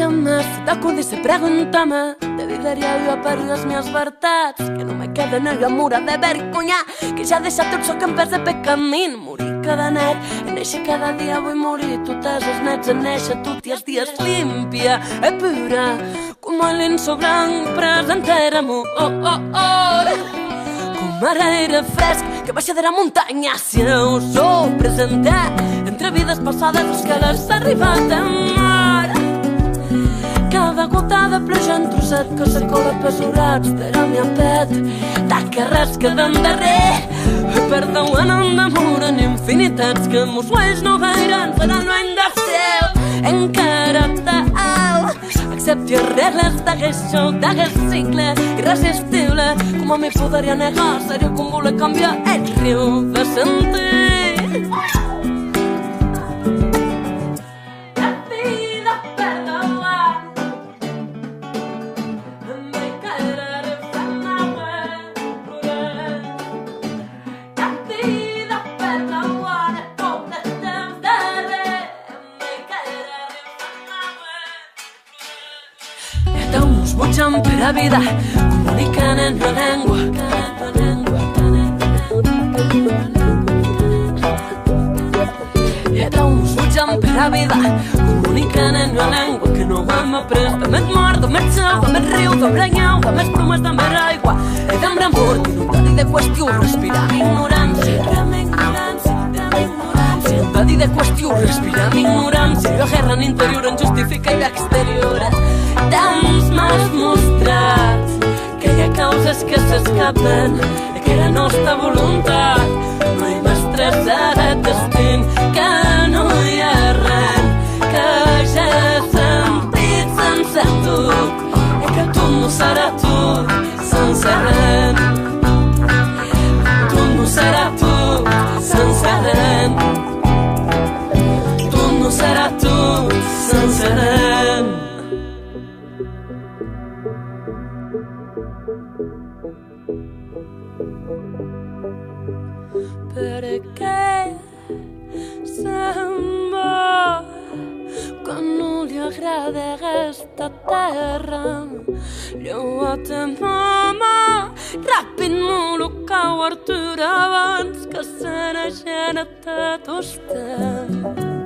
Deixa'm, si t'acudís, pregúntame. Te diria jo per les meves veritats que no me queden en la mura de vergonya, que ja he deixat tot soc en pes de pecamín. Morir cada net, en néixer cada dia vull morir. Totes els nets en néixer, tot i els dies limpia e pura, como el lienzo blanc, presentera-m'ho, com ara era fresc que baixa de la muntanya. Si us ho presentar entre vides passades us que l'has arribat a mar. Cada gota de pluja en trosset que se cola pesurats de la meva pet, que res queda en darrer, perdonen en d'amor en infinitats que mos ulls no veiran, però no hem de ser encara tal. Accepti les regles d'aquest show, d'aquest cicle irresistible. Com a mi podria negar, seria com voler canviar el riu de sentir. La vida perdona, me quedaré fent agua. La vida perdona, tot el temps darrer, me quedaré fent agua. Estamos bullent per a vida, comunicant en la llengua. Estamos bullent per a vida, comunicant en la llengua que no hem après. Damet mar, damet seu, damet riu, damet nyau, damet plomes, damet aigua. E damet amor, d'inundadi de qüestió, respirar ignorància. D'inundadi de qüestió, respirar ignorància. La guerra en interior en justifica i l'exterior. Temps m'has mostrat que hi ha causes que s'escapen i que la nostra voluntat no hi m'estressarà el destí, que no hi ha res que ja he sentit sense tu i que tu no serà tu sense res. Tu no serà tu sense res. Tu no serà tu sense res. Perché sembra que no li agrada aquesta terra. Lleva-te, mama, ràpid m'ho cau Artur abans que se n'hagi anat a tostar.